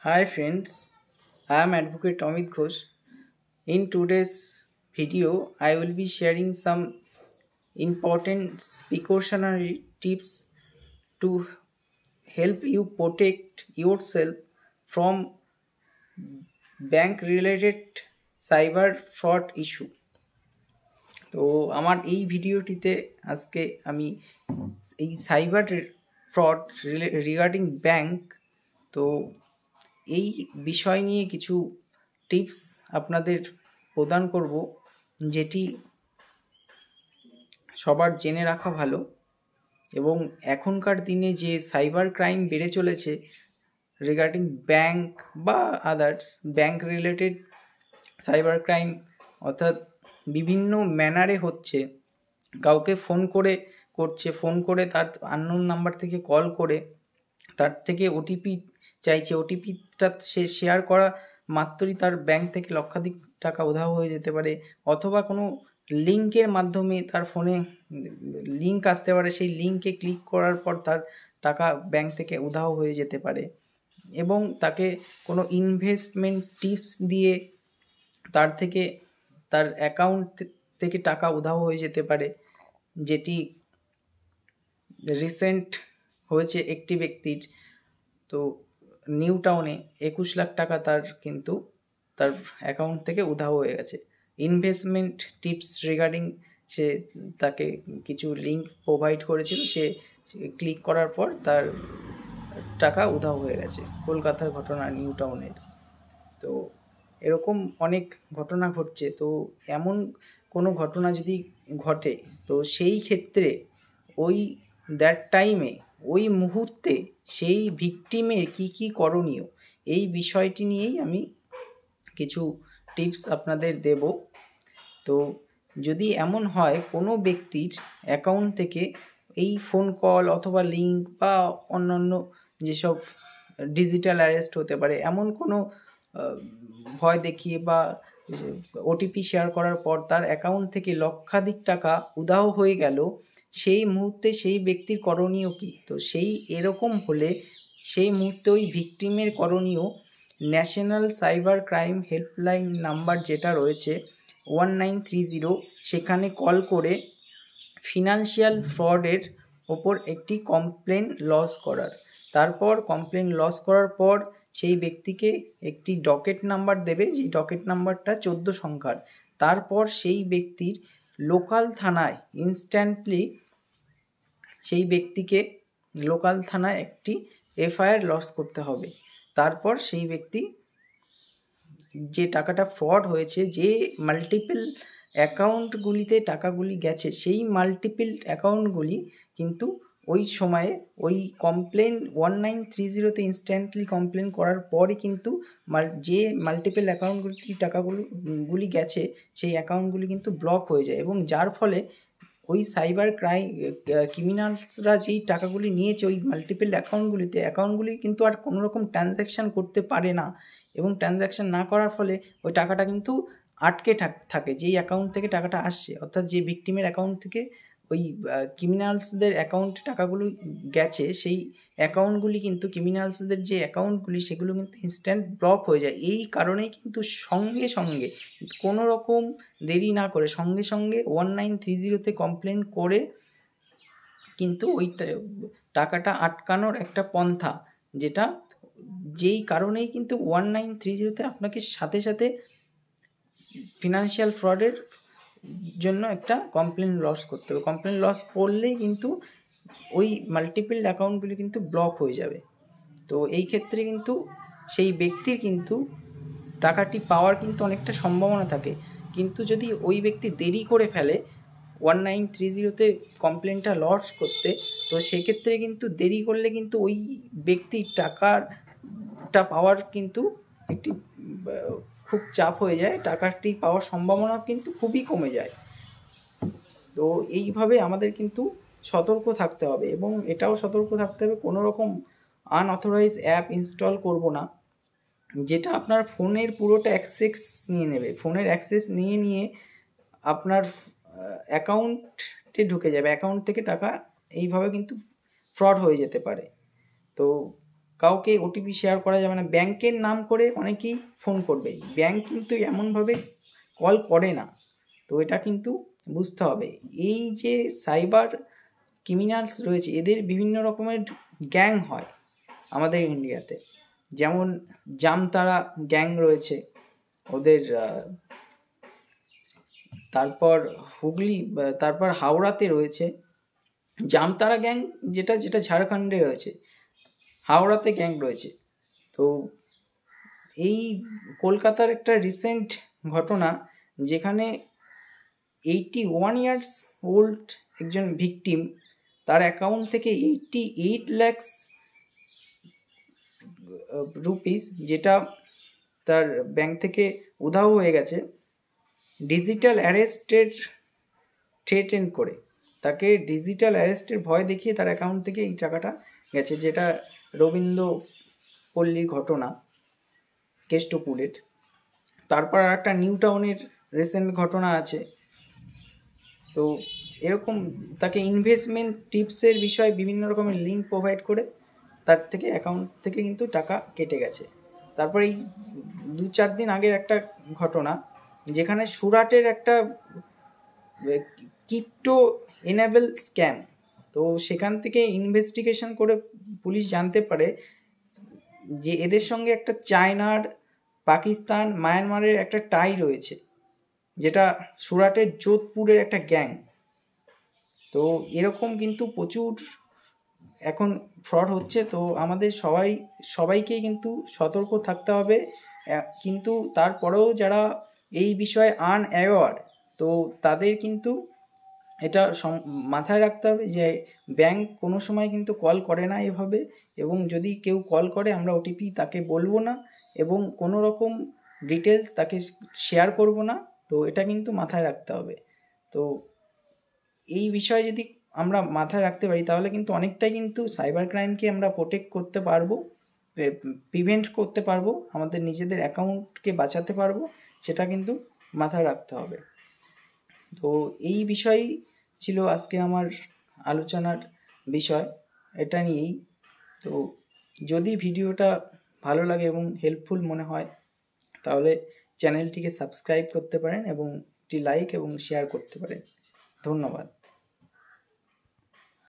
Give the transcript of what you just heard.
Hi friends, I am Advocate Amit Ghosh. In today's video, I will be sharing some important precautionary tips to help you protect yourself from bank related cyber fraud issue. তো আমার এই ভিডিওটিতে আজকে আমি এই cyber fraud regarding bank তো এই বিষয় নিয়ে কিছু টিপস আপনাদের প্রদান করব, যেটি সবার জেনে রাখা ভালো। এবং এখনকার দিনে যে সাইবার ক্রাইম বেড়ে চলেছে রিগার্ডিং ব্যাংক বা others bank related cyber crime, অর্থাৎ বিভিন্ন ম্যানারে হচ্ছে। কাউকে ফোন করে তার আননোন নাম্বার থেকে কল করে তার থেকে ওটিপি চাইছে। ওটিপিটা সে শেয়ার করা মাত্রই তার ব্যাংক থেকে লক্ষাধিক টাকা উধাও হয়ে যেতে পারে, অথবা কোনো লিঙ্কের মাধ্যমে তার ফোনে লিঙ্ক আসতে পারে, সেই লিঙ্কে ক্লিক করার পর তার টাকা ব্যাংক থেকে উধাও হয়ে যেতে পারে। এবং তাকে কোনো ইনভেস্টমেন্ট টিপস দিয়ে তার অ্যাকাউন্ট থেকে টাকা উধাও হয়ে যেতে পারে, যেটি রিসেন্ট হয়েছে একটি ব্যক্তির। তো নিউ টাউনে 21 লাখ টাকা তার অ্যাকাউন্ট থেকে উধাও হয়ে গেছে। ইনভেস্টমেন্ট টিপস রিগার্ডিং সে তাকে কিছু লিঙ্ক প্রোভাইড করেছিল, সে ক্লিক করার পর তার টাকা উধাও হয়ে গেছে। কলকাতার ঘটনা, নিউ টাউনের। তো এরকম অনেক ঘটনা ঘটছে। তো এমন কোনো ঘটনা যদি ঘটে, তো সেই ক্ষেত্রে ওই মুহূর্তে সেই ভিকটিমের কি করণীয়, এই বিষয়টি নিয়েই আমি কিছু টিপস আপনাদের দেব। তো যদি এমন হয় কোনো ব্যক্তির অ্যাকাউন্ট থেকে এই ফোন কল অথবা লিঙ্ক বা অন্যান্য যেসব ডিজিটাল অ্যারেস্ট হতে পারে, এমন কোনো ভয় দেখিয়ে বা ওটিপি শেয়ার করার পর তার অ্যাকাউন্ট থেকে লক্ষাধিক টাকা উধাও হয়ে গেল, সেই মুহূর্তে সেই ব্যক্তির করণীয় কী? তো এরকম হলে সেই মুহূর্তে ওই ভিকটিমের করণীয়, national cyber crime helpline number যেটা রয়েছে 1930, সেখানে কল করে ফিনান্সিয়াল ফ্রডের ওপর একটি কমপ্লেন লজ করার। তারপর কমপ্লেন লজ করার পর সেই ব্যক্তিকে একটি ডকেট নাম্বার দেবে, যেই ডকেট নাম্বারটা 14 সংখ্যার। তারপর সেই ব্যক্তির লোকাল থানায় ইনস্ট্যান্টলি সেই ব্যক্তিকে লোকাল থানায় একটি এফআইআর লজ করতে হবে। তারপর সেই ব্যক্তি যে টাকাটা ফ্রড হয়েছে, যে মাল্টিপল অ্যাকাউন্টগুলিতে টাকাগুলি গেছে, সেই মাল্টিপল অ্যাকাউন্টগুলি কিন্তু ওই সময়ে ওই কমপ্লেন 1930-তে ইনস্ট্যান্টলি কমপ্লেন করার পরই কিন্তু যে মাল্টিপল অ্যাকাউন্টগুলি টাকাগুলি গেছে, সেই অ্যাকাউন্টগুলি কিন্তু ব্লক হয়ে যায়। এবং যার ফলে ওই সাইবার ক্রিমিনালসরা যেই টাকাগুলি নিয়েছে ওই মাল্টিপল অ্যাকাউন্টগুলি কিন্তু আর কোনো রকম ট্রানজ্যাকশান করতে পারে না। এবং ট্রানজ্যাকশান না করার ফলে ওই টাকাটা কিন্তু আটকে থাকে, যেই অ্যাকাউন্ট থেকে টাকাটা আসছে, অর্থাৎ যে ভিকটিমের অ্যাকাউন্ট থেকে ওই ক্রিমিনালসদের অ্যাকাউন্টে টাকাগুলো গেছে, সেই অ্যাকাউন্টগুলি কিন্তু ক্রিমিনালসদের যে অ্যাকাউন্টগুলি সেগুলো কিন্তু ইনস্ট্যান্ট ব্লক হয়ে যায়। এই কারণেই কিন্তু সঙ্গে সঙ্গে কোনো রকম দেরি না করে সঙ্গে 1930-তে কমপ্লেন করে কিন্তু ওই টাকাটা আটকানোর একটা পন্থা, যেই কারণেই কিন্তু 1930-তে আপনাকে সাথে সাথে ফিনান্সিয়াল ফ্রডের জন্য একটা কমপ্লেন লজ করতে হবে। কমপ্লেন লজ করলেই কিন্তু ওই মাল্টিপল অ্যাকাউন্টগুলি কিন্তু ব্লক হয়ে যাবে। তো এই ক্ষেত্রে কিন্তু সেই ব্যক্তির কিন্তু টাকাটি পাওয়ার কিন্তু অনেকটা সম্ভাবনা থাকে। কিন্তু যদি ওই ব্যক্তি দেরি করে ফেলে 1930-তে কমপ্লেনটা লজ করতে, তো সেক্ষেত্রে কিন্তু দেরি করলে কিন্তু ওই ব্যক্তির টাকাটা পাওয়ার কিন্তু একটি খুব চাপ হয়ে যায়, টাকাটি পাওয়ার সম্ভাবনা কিন্তু খুবই কমে যায়। তো এইভাবে আমাদের কিন্তু সতর্ক থাকতে হবে, এবং এটাও সতর্ক থাকতে হবে কোনো রকম আনঅথরাইজ অ্যাপ ইনস্টল করব না, যেটা আপনার ফোনের পুরোটা অ্যাক্সেস নিয়ে নেবে। ফোনের অ্যাক্সেস নিয়ে আপনার অ্যাকাউন্টে ঢুকে যাবে, অ্যাকাউন্ট থেকে টাকা এইভাবে কিন্তু ফ্রড হয়ে যেতে পারে। তো কাউকে ওটিপি শেয়ার করা যাবে না। ব্যাংকের নাম করে অনেকেই ফোন করবে, ব্যাংক কিন্তু এমনভাবে কল করে না। তো এটা কিন্তু বুঝতে হবে। এই যে সাইবার ক্রিমিনালস রয়েছে, এদের বিভিন্ন রকমের গ্যাং হয় আমাদের ইন্ডিয়াতে। যেমন জামতারা গ্যাং রয়েছে ওদের, তারপর হুগলি, তারপর হাওড়াতে রয়েছে জামতারা গ্যাং, যেটা ঝাড়খণ্ডে রয়েছে। হাওড়াতে গ্যাং রয়েছে। তো এই কলকাতার একটা রিসেন্ট ঘটনা, যেখানে 81 ইয়ার্স ওল্ড একজন ভিকটিম, তার অ্যাকাউন্ট থেকে 88 lakhs রুপিস, যেটা তার ব্যাংক থেকে উধাও হয়ে গেছে, ডিজিটাল অ্যারেস্টের থ্রেটেন করে, তাকে ডিজিটাল অ্যারেস্টের ভয় দেখিয়ে তার অ্যাকাউন্ট থেকে এই টাকাটা গেছে, যেটা রবীন্দ্র পল্লীর ঘটনা, কেষ্টপুরের। তারপর আর একটা নিউ টাউনের রিসেন্ট ঘটনা আছে। তো এরকম তাকে ইনভেস্টমেন্ট টিপসের বিষয়ে বিভিন্ন রকমের লিঙ্ক প্রোভাইড করে তার থেকে অ্যাকাউন্ট থেকে কিন্তু টাকা কেটে গেছে। তারপরে এই 2-4 দিন আগের একটা ঘটনা, যেখানে সুরাটের একটা ক্রিপ্টো এনেবল স্ক্যাম। তো সেখান থেকে ইনভেস্টিগেশন করে পুলিশ জানতে পারে যে এদের সঙ্গে একটা চায়নার, পাকিস্তান, মায়ানমারের একটা টাই রয়েছে, যেটা সুরাটের যোধপুরের একটা গ্যাং। তো এরকম কিন্তু প্রচুর এখন ফ্রড হচ্ছে। তো আমাদের সবাইকেই কিন্তু সতর্ক থাকতে হবে। কিন্তু তারপরেও যারা এই বিষয়ে আনঅ্যাওয়ার, তো তাদের কিন্তু এটা মাথায় রাখতে হবে যে ব্যাংক কোনো সময় কিন্তু কল করে না এভাবে, এবং যদি কেউ কল করে আমরা ওটিপি তাকে বলবো না, এবং কোনো রকম ডিটেলস তাকে শেয়ার করব না। তো এটা কিন্তু মাথায় রাখতে হবে। তো এই বিষয়ে যদি আমরা মাথায় রাখতে পারি, তাহলে কিন্তু অনেকটাই কিন্তু সাইবার ক্রাইমকে আমরা প্রোটেক্ট করতে পারবো, প্রিভেন্ট করতে পারবো, আমাদের নিজেদের অ্যাকাউন্টকে বাঁচাতে পারবো। সেটা কিন্তু মাথায় রাখতে হবে। তো এই বিষয়ই ছিল আজকে আমার আলোচনার বিষয়, এটা নিয়েই। তো যদি ভিডিওটা ভালো লাগে এবং হেল্পফুল মনে হয়, তাহলে চ্যানেলটিকে সাবস্ক্রাইব করতে পারেন এবং একটি লাইক এবং শেয়ার করতে পারেন। ধন্যবাদ।